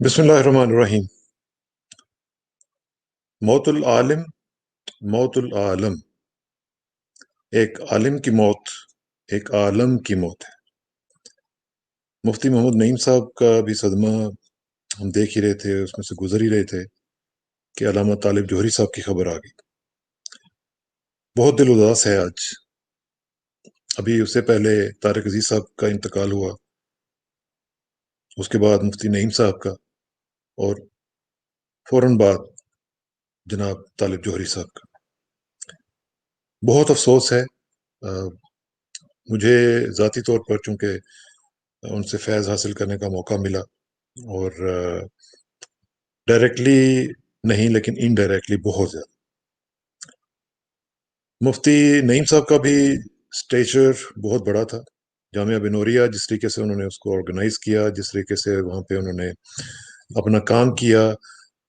बिस्मिल्लाहिर्रहमानिर्रहीम। मौतुल आलिम मौतुल आलम। एक आलिम की मौत एक आलम की मौत है। मुफ्ती मोहम्मद नईम साहब का भी सदमा हम देख ही रहे थे, उसमें से गुजर ही रहे थे कि अल्लामा तालिब जोहरी साहब की खबर आ गई। बहुत दिल उदास है आज। अभी उससे पहले तारिक अजीज साहब का इंतकाल हुआ, उसके बाद मुफ्ती नईम साहब का, और फौरन बाद जनाब तालिब जोहरी साहब का। बहुत अफसोस है। मुझे ज़ाती तौर पर चूंकि उनसे फैज़ हासिल करने का मौका मिला, और डायरेक्टली नहीं लेकिन इनडायरेक्टली बहुत ज्यादा। मुफ्ती नईम साहब का भी स्टेचर बहुत बड़ा था। जामिया बिनोरिया जिस तरीके से उन्होंने उसको ऑर्गेनाइज किया, जिस तरीके से वहाँ पे उन्होंने अपना काम किया,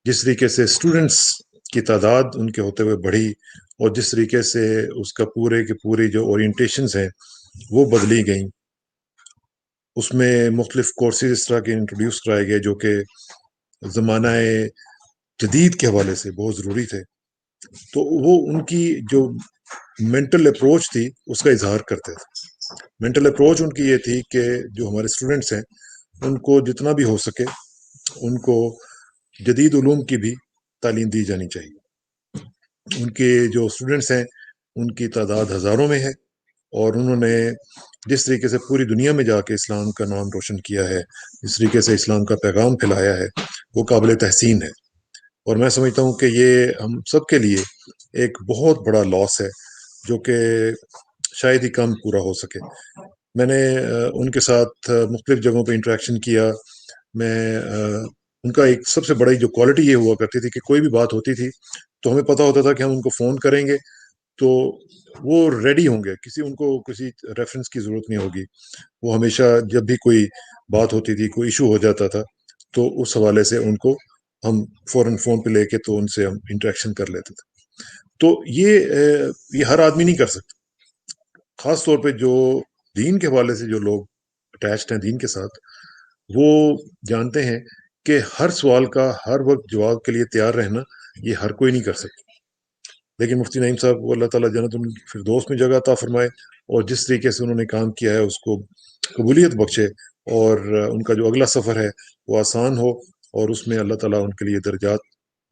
जिस तरीके से स्टूडेंट्स की तादाद उनके होते हुए बढ़ी, और जिस तरीके से उसका पूरे के पूरी जो ओरिएंटेशंस हैं वो बदली गई, उसमें मुख्तलिफ कोर्सेज इस तरह के इंट्रोड्यूस कराए गए जो कि ज़माना जदीद के हवाले से बहुत ज़रूरी थे। तो वो उनकी जो मेंटल अप्रोच थी उसका इजहार करते थे। मेंटल अप्रोच उनकी ये थी कि जो हमारे स्टूडेंट्स हैं उनको जितना भी हो सके उनको जदीद उलूम की भी तालीम दी जानी चाहिए। उनके जो स्टूडेंट्स हैं उनकी तादाद हज़ारों में है, और उन्होंने जिस तरीके से पूरी दुनिया में जाके इस्लाम का नाम रोशन किया है, जिस तरीके से इस्लाम का पैगाम फैलाया है, वो काबिल तहसीन है। और मैं समझता हूँ कि ये हम सब के लिए एक बहुत बड़ा लॉस है जो कि शायद ही कम पूरा हो सके। मैंने उनके साथ मुख्तलिफ जगहों पे इंटरेक्शन किया। मैं उनका एक सबसे बड़ी जो क्वालिटी ये हुआ करती थी कि कोई भी बात होती थी तो हमें पता होता था कि हम उनको फ़ोन करेंगे तो वो रेडी होंगे, किसी उनको किसी रेफरेंस की ज़रूरत नहीं होगी। वो हमेशा जब भी कोई बात होती थी, कोई इशू हो जाता था, तो उस हवाले से उनको हम फ़ौरन फ़ोन पे लेके तो उनसे हम इंटरेक्शन कर लेते थे। तो ये हर आदमी नहीं कर सकता। खास तौर पे जो दीन के हवाले से जो लोग अटैच्ड हैं दीन के साथ, वो जानते हैं कि हर सवाल का हर वक्त जवाब के लिए तैयार रहना ये हर कोई नहीं कर सकता। लेकिन मुफ्ती नईम साहब को अल्लाह ताला जन्नत उनकी फिरदौस में जगह अता फरमाए, और जिस तरीके से उन्होंने काम किया है उसको कबूलियत बख्शे, और उनका जो अगला सफ़र है वो आसान हो, और उसमें अल्लाह ताला उनके लिए दर्जात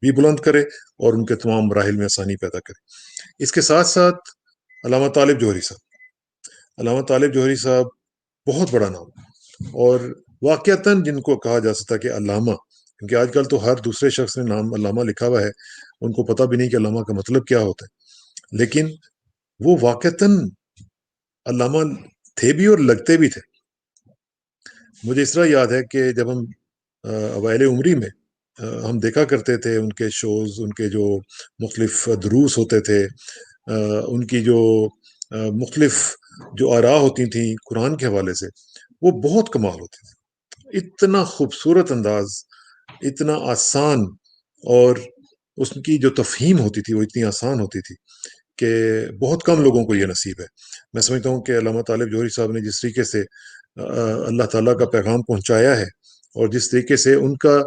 भी बुलंद करे और उनके तमाम मराहिल में आसानी पैदा करे। इसके साथ साथ अल्लामा तालिब जोहरी साहब, अल्लामा तालिब जोहरी साहब बहुत बड़ा नाम, और वाकयातन जिनको कहा जा सकता है कि अल्लामा, क्योंकि आजकल तो हर दूसरे शख्स ने नाम अल्लामा लिखा हुआ है, उनको पता भी नहीं कि अल्लामा का मतलब क्या होता है। लेकिन वो वाकयातन अल्लामा थे भी और लगते भी थे। मुझे इस तरह याद है कि जब हम अवाइल उमरी में हम देखा करते थे उनके शोज, उनके जो मुख्तलिफ दुरूस होते थे, उनकी जो मुख्तलिफ जो आरा होती थी कुरान के हवाले से, वो बहुत कमाल होती थी। इतना खूबसूरत अंदाज, इतना आसान, और उसकी जो तफहीम होती थी वो इतनी आसान होती थी कि बहुत कम लोगों को ये नसीब है। मैं समझता हूँ कि अल्लामा तालिब जोहरी साहब ने जिस तरीके से अल्लाह ताला का पैगाम पहुंचाया है, और जिस तरीके से उनका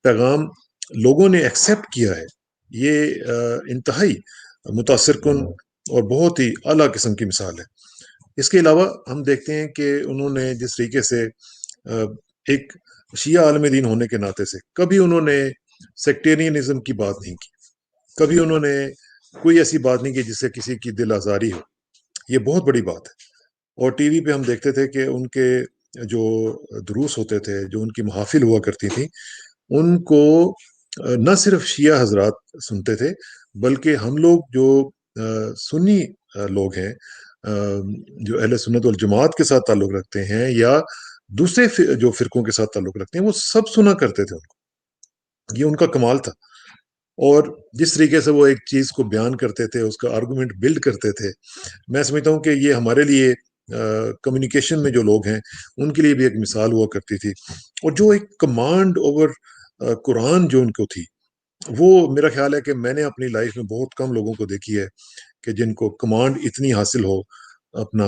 पैगाम लोगों ने एक्सेप्ट किया है, ये इंतहाई मुतासिर कुन और बहुत ही आला किस्म की मिसाल है। इसके अलावा हम देखते हैं कि उन्होंने जिस तरीके से एक शिया आलम दीन होने के नाते से कभी उन्होंने सेक्टेरियनिज्म की बात नहीं की, कभी उन्होंने कोई ऐसी बात नहीं की जिससे किसी की दिल आज़ारी हो। ये बहुत बड़ी बात है। और टीवी पे हम देखते थे कि उनके जो दुरूस होते थे, जो उनकी महफिल हुआ करती थी, उनको न सिर्फ शिया हजरात सुनते थे, बल्कि हम लोग जो सुन्नी लोग हैं, जो अहले सुन्नत वल जमात के साथ ताल्लुक रखते हैं, या दूसरे जो फिरकों के साथ ताल्लुक रखते हैं, वो सब सुना करते थे उनको। ये उनका कमाल था। और जिस तरीके से वो एक चीज को बयान करते थे, उसका आर्गुमेंट बिल्ड करते थे, मैं समझता हूँ कि ये हमारे लिए कम्युनिकेशन में जो लोग हैं उनके लिए भी एक मिसाल हुआ करती थी। और जो एक कमांड ओवर कुरान जो उनको थी, वो मेरा ख्याल है कि मैंने अपनी लाइफ में बहुत कम लोगों को देखी है कि जिनको कमांड इतनी हासिल हो अपना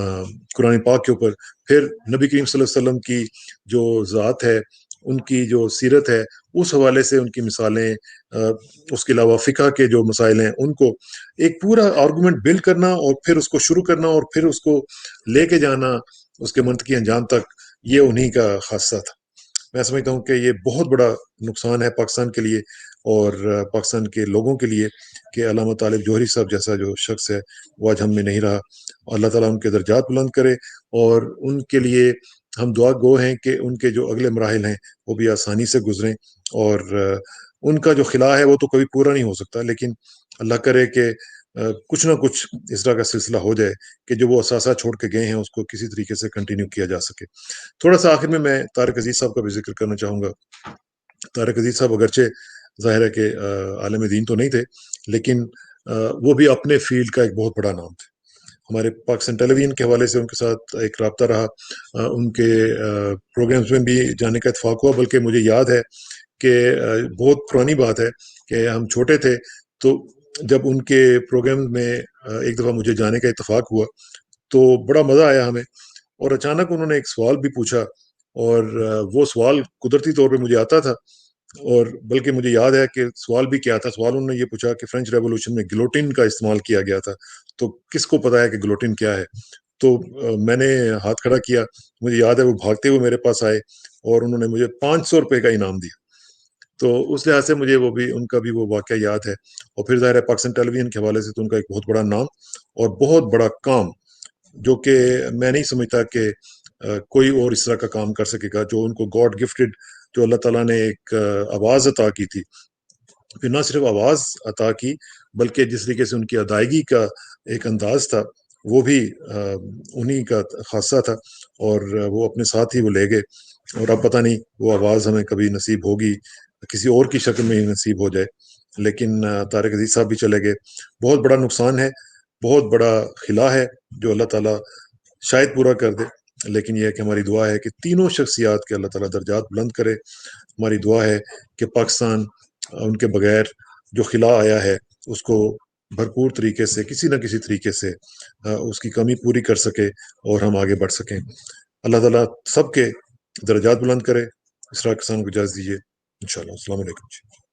कुरान पाक के ऊपर। फिर नबी करीम सल्लल्लाहु अलैहि वसल्लम की जो ज़ात है ان کی جو سیرت ہے اس حوالے سے ان کی مثالیں، اس کے علاوہ فقہ کے جو مسائل ہیں ان کو ایک پورا آرگومنٹ بلڈ کرنا اور پھر اس کو شروع کرنا اور پھر اس کو لے کے جانا اس کے منطقی انجام تک، یہ انہی کا خاصہ تھا۔ میں سمجھتا ہوں کہ یہ بہت بڑا نقصان ہے پاکستان کے لیے اور پاکستان کے لوگوں کے لیے کہ علامہ طالب جوہری صاحب جیسا جو شخص ہے وہ آج ہم میں نہیں رہا۔ اللہ تعالیٰ ان کے درجات بلند کرے اور ان کے لیے ہم دعا گو ہیں کہ ان کے جو اگلے مراحل ہیں وہ بھی آسانی سے گزریں، اور ان کا جو خلا ہے وہ تو کبھی پورا نہیں ہو سکتا، لیکن اللہ کرے کہ کچھ نہ کچھ اس طرح کا سلسلہ ہو جائے کہ جو وہ اثاثہ چھوڑ کے گئے ہیں اس کو کسی طریقے سے کنٹینیو کیا جا سکے۔ تھوڑا سا آخر میں طارق عزیز صاحب کا بھی ذکر کرنا چاہوں گا۔ طارق عزیز صاحب اگرچہ ظاہر ہے کہ عالم دین تو نہیں تھے، لیکن وہ بھی اپنے فیلڈ کا ایک بہت بڑا نام تھے۔ ہمارے پاکستان ٹیلی ویژن کے حوالے سے ان کے ساتھ ایک رابطہ رہا، ان کے پروگرامز میں بھی جانے کا اتفاق ہوا، بلکہ مجھے یاد ہے کہ بہت پرانی بات ہے کہ ہم چھوٹے تھے تو جب ان کے پروگرام میں ایک دفعہ مجھے جانے کا اتفاق ہوا تو بڑا مزہ آیا ہمیں، اور اچانک انہوں نے ایک سوال بھی پوچھا، اور وہ سوال قدرتی طور پہ مجھے آتا تھا، اور بلکہ مجھے یاد ہے کہ سوال بھی کیا تھا۔ سوال انہوں نے یہ پوچھا کہ فرینچ ریولوشن میں گلوٹین کا استعمال کیا گیا تھا، تو کس کو پتا ہے کہ گلوٹین کیا ہے؟ تو میں نے ہاتھ کھڑا کیا، مجھے یاد ہے وہ بھاگتے ہوئے میرے پاس آئے اور انہوں نے مجھے 500 روپے کا انعام دیا۔ تو اس لحاظ سے مجھے وہ بھی ان کا بھی وہ واقعہ یاد ہے، اور پھر ظاہر ہے پاکستان ٹیلی ویژن کے حوالے سے تو ان کا ایک بہت بڑا نام اور بہت بڑا کام، جو کہ میں نہیں سمجھتا کہ کوئی اور اس طرح کا کام کر سکے گا، جو ان کو گاڈ گفٹڈ، جو اللہ تعالیٰ نے ایک آواز عطا کی تھی، پھر نہ صرف آواز عطا کی بلکہ جس طریقے سے ان کی ادائیگی کا ایک انداز تھا وہ بھی انہی کا خاصہ تھا، اور وہ اپنے ساتھ ہی وہ لے گئے، اور اب پتہ نہیں وہ آواز ہمیں کبھی نصیب ہوگی، کسی اور کی شکل میں ہی نصیب ہو جائے۔ لیکن طارق عزیز صاحب بھی چلے گئے، بہت بڑا نقصان ہے، بہت بڑا خلا ہے جو اللہ تعالیٰ شاید پورا کر دے، لیکن یہ ہے کہ ہماری دعا ہے کہ تینوں شخصیات کے اللہ تعالیٰ درجات بلند کرے۔ ہماری دعا ہے کہ پاکستان ان کے بغیر جو خلا آیا ہے اس کو بھرپور طریقے سے کسی نہ کسی طریقے سے اس کی کمی پوری کر سکے اور ہم آگے بڑھ سکیں۔ اللہ تعالیٰ سب کے درجات بلند کرے۔ اسراء کسان کو اجازت دیجیے، انشاءاللہ۔ السلام علیکم۔